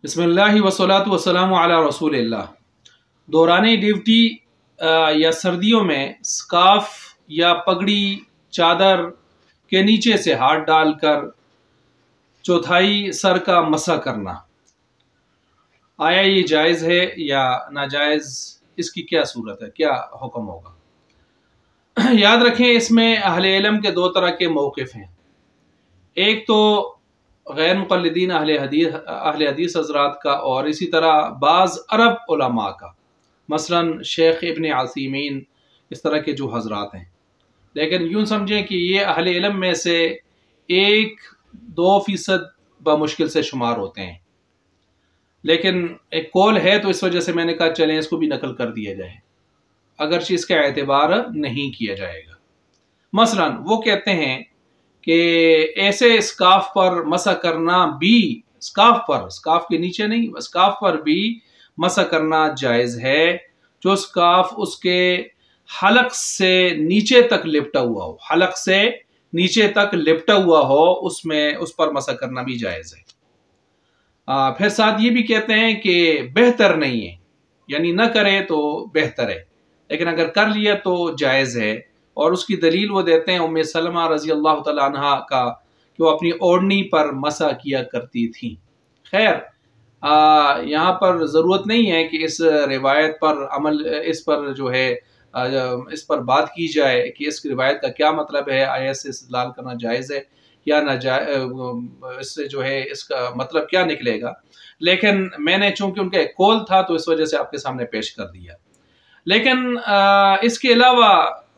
بسم اللہ वस्सलातु वस्सलामु अला रसूलिल्लाह। दौरान ड्यूटी या सर्दियों में स्कार्फ या पगड़ी चादर के नीचे से हाथ डालकर चौथाई सर का मसा करना, आया ये जायज़ है या नाजायज़? इसकी क्या सूरत है, क्या हुक्म होगा? याद रखें, इसमें अहले इल्म के दो तरह के मौक़िफ़ हैं। एक तो गैर मुक़ल्लिदीन अहले हदीस हज़रात का, और इसी तरह बाज़ अरब उलमा का, मसलन शेख इब्न आसिमीन, इस तरह के जो हज़रात हैं। लेकिन यूँ समझें कि ये अहले इल्म में से 1-2% बमुश्किल से शुमार होते हैं। लेकिन एक कौल है तो इस वजह से मैंने कहा चलें इसको भी नकल कर दिया जाए, अगरचे इसका एतबार नहीं किया जाएगा। मसलन वो कहते हैं कि ऐसे स्कार्फ पर मसा करना भी, स्कार्फ के नीचे नहीं, स्कार्फ पर भी मसा करना जायज़ है, जो स्कार्फ उसके हलक से नीचे तक लिपटा हुआ हो, हलक से नीचे तक लिपटा हुआ हो, उसमें उस पर मसा करना भी जायज़ है। फिर साथ ये भी कहते हैं कि बेहतर नहीं है, यानी न करे तो बेहतर है, लेकिन अगर कर लिया तो जायज़ है। और उसकी दलील वो देते हैं उम्मे सलमा रज़ी अल्लाह तआला अन्हा का, कि वो अपनी ओढ़नी पर मसा किया करती थी। खैर, यहाँ पर ज़रूरत नहीं है कि इस रिवायत पर अमल, इस पर जो है इस पर बात की जाए कि इस रिवायत का क्या मतलब है, आयत से इस्तेदलाल करना जायज़ है या इससे जो है इसका मतलब क्या निकलेगा। लेकिन मैंने चूंकि उनका एक कौल था तो इस वजह से आपके सामने पेश कर दिया। लेकिन इसके अलावा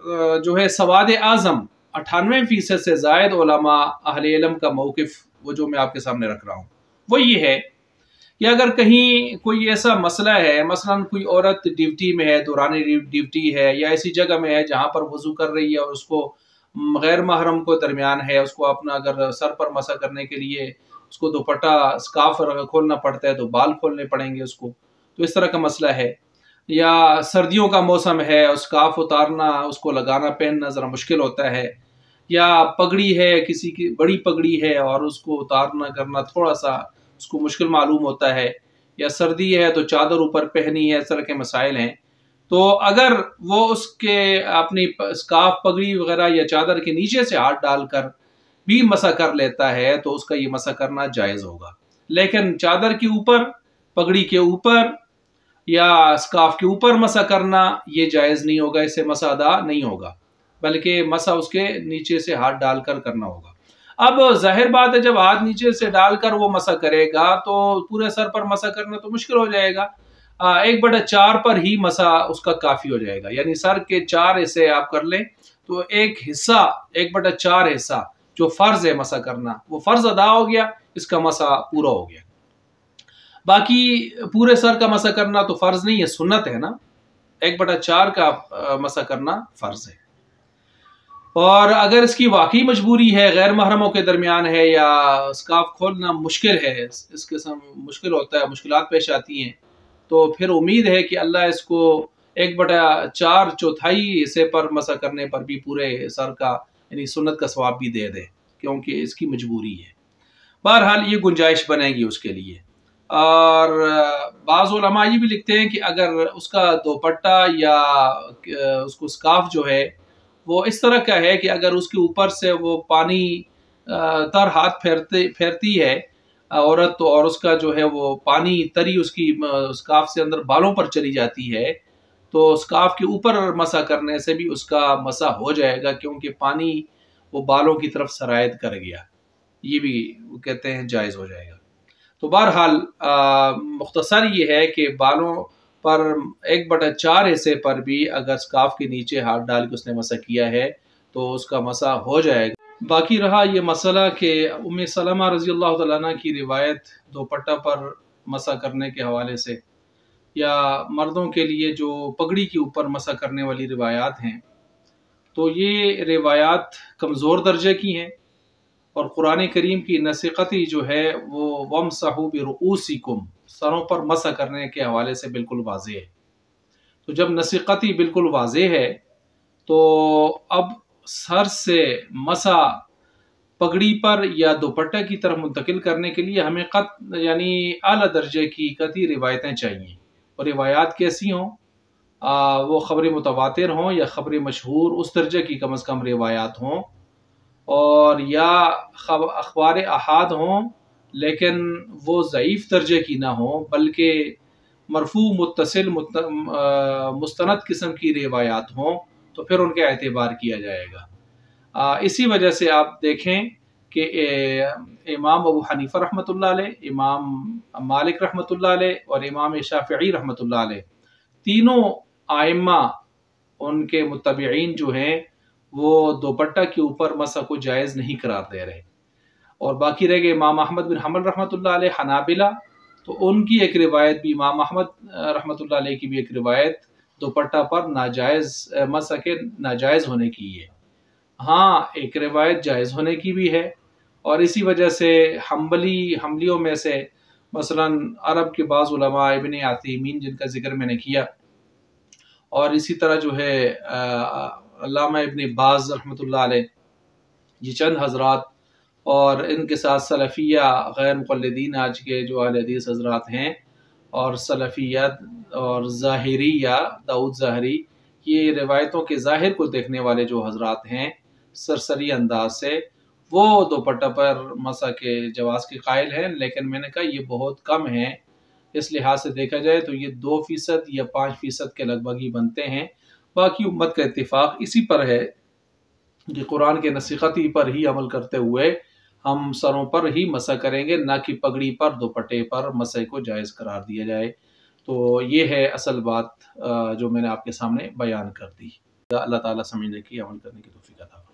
जो है सवाद आज़म 98% से ज़ायद उलमा अहले इल्म का मौक़िफ़, वो जो मैं आपके सामने रख रहा हूँ, वो ये है कि अगर कहीं कोई ऐसा मसला है, मसलन कोई औरत ड्यूटी में है, दौरान ड्यूटी है, या ऐसी जगह में है जहाँ पर वज़ू कर रही है और उसको गैर महरम को दरमियान है, उसको अपना अगर सर पर मसा करने के लिए उसको दुपट्टा स्कार्फ खोलना पड़ता है तो बाल खोलने पड़ेंगे उसको, तो इस तरह का मसला है। या सर्दियों का मौसम है, स्कार्फ उतारना, उसको लगाना पहनना ज़रा मुश्किल होता है। या पगड़ी है, किसी की बड़ी पगड़ी है और उसको उतारना करना थोड़ा सा उसको मुश्किल मालूम होता है। या सर्दी है तो चादर ऊपर पहनी है, इस तरह के मसाइल हैं। तो अगर वो उसके अपनी स्कार्फ, पगड़ी वगैरह या चादर के नीचे से हाथ डालकर भी मसा कर लेता है तो उसका ये मसा करना जायज़ होगा। लेकिन चादर के ऊपर, पगड़ी के ऊपर या स्कार्फ के ऊपर मसा करना ये जायज़ नहीं होगा, इससे मसा अदा नहीं होगा, बल्कि मसा उसके नीचे से हाथ डालकर करना होगा। अब जाहिर बात है, जब हाथ नीचे से डालकर वो मसा करेगा तो पूरे सर पर मसा करना तो मुश्किल हो जाएगा। 1/4 पर ही मसा उसका काफ़ी हो जाएगा, यानी सर के 4 हिस्से आप कर लें तो एक हिस्सा, 1/4 हिस्सा जो फ़र्ज़ है मसा करना, वो फ़र्ज़ अदा हो गया, इसका मसा पूरा हो गया। बाकी पूरे सर का मसा करना तो फ़र्ज़ नहीं है, सुन्नत है ना। 1/4 का मसा करना फ़र्ज़ है। और अगर इसकी वाकई मजबूरी है, गैर महरमों के दरमियान है, या स्कार्फ खोलना मुश्किल है, इसके मुश्किल होता है, मुश्किलात पेश आती हैं, तो फिर उम्मीद है कि अल्लाह इसको 1/4 चौथाई हिस्से पर मसा करने पर भी पूरे सर का, यानी सुन्नत का सवाब भी दे दे, क्योंकि इसकी मजबूरी है। बहरहाल ये गुंजाइश बनेगी उसके लिए। और बाज़ उलमा ये भी लिखते हैं कि अगर उसका दुपट्टा या उसको स्कार्फ जो है वो इस तरह का है कि अगर उसके ऊपर से वो पानी तर हाथ फेरती है औरत, तो और उसका जो है वो पानी तरी उसकी स्कार्फ से अंदर बालों पर चली जाती है, तो स्कार्फ के ऊपर मसा करने से भी उसका मसा हो जाएगा, क्योंकि पानी वो बालों की तरफ सरायत कर गया। ये भी वो कहते हैं जायज़ हो जाएगा। तो बहरहाल मुख्तसर ये है कि बालों पर 1/4 हिस्से पर भी अगर स्कार्फ के नीचे हाथ डाल के उसने मसा किया है तो उसका मसा हो जाएगा। बाकी रहा ये मसला कि उम्मे सलमा रज़ी अल्लाह तआला अन्हा की रिवायत दुपट्टा पर मसा करने के हवाले से, या मर्दों के लिए जो पगड़ी के ऊपर मसा करने वाली रिवायात हैं, तो ये रिवायात कमज़ोर दर्जे की हैं। और कुरान करीम की नसीक़ती जो है वो वमसहू बिरुऊसिकुम, सरों पर मसा करने के हवाले से बिल्कुल वाज़ेह है। तो जब नसीक़ती बिल्कुल वाज़ेह है तो अब सर से मसा پگڑی پر یا دوپٹہ کی طرف منتقل کرنے کے لیے ہمیں یعنی اعلیٰ درجے کی قطعی روایتیں چاہیے، اور روایات کیسی ہوں، وہ خبر متواتر ہوں یا خبر مشہور اس درجے کی کم از کم روایات ہوں، اور یا اخبار احاد ہوں لیکن وہ ضعیف درجے کی نہ ہوں بلکہ مرفوع متصل مستند قسم کی روایات ہوں، تو پھر ان کا اعتبار کیا جائے گا۔ اسی وجہ سے آپ دیکھیں کہ امام ابو حنیفہ رحمۃ اللہ علیہ، امام مالک رحمۃ اللہ علیہ اور امام شافعی رحمۃ اللہ علیہ، تینوں ائمہ ان کے متبعین جو ہیں وہ دوپٹہ کے اوپر مسح کو جائز نہیں قرار دے رہے، اور باقی رہ گئے امام احمد بن حنبل رحمۃ اللہ علیہ حنابلہ، تو ان کی ایک روایت بھی، امام احمد رحمۃ اللہ علیہ کی بھی ایک روایت دوپٹہ پر ناجائز مسح کے ناجائز ہونے کی ہے، ہاں ایک روایت جائز ہونے کی بھی ہے۔ اور اسی وجہ سے حنبلیوں میں سے مثلا عرب کے بعض علماء ابن عثیمین جن کا ذکر میں نے کیا، اور اسی طرح جو ہے علامہ ابن باز رحمۃ اللہ علیہ، یہ چند حضرات، اور ان کے ساتھ سلفیہ غیر مقلدین آج کے جو اہل حدیث حضرات ہیں، اور سلفیت اور ظاہریہ داؤد ظاہری، یہ روایتوں کے ظاہر کو دیکھنے والے جو حضرات ہیں سرسری انداز سے، وہ دوپٹہ پر مسح کے جواز کے قائل ہیں، لیکن میں نے کہا یہ بہت کم ہیں، اس لحاظ سے دیکھا جائے تو یہ 2% یا 5% کے لگ بھگ ہی بنتے ہیں۔ باقی امت کا اتفاق اسی پر ہے کہ قرآن کے نصیحتی پر ہی عمل کرتے ہوئے ہم سروں پر ہی مسح کریں گے، نہ کہ پگڑی پر دوپٹے پر مسح کو جائز قرار دیا جائے۔ تو یہ ہے اصل بات جو میں نے آپ کے سامنے بیان کر دی۔ اللہ تعالیٰ سمجھنے کی، عمل کرنے کی توفیق عطا فرمائے۔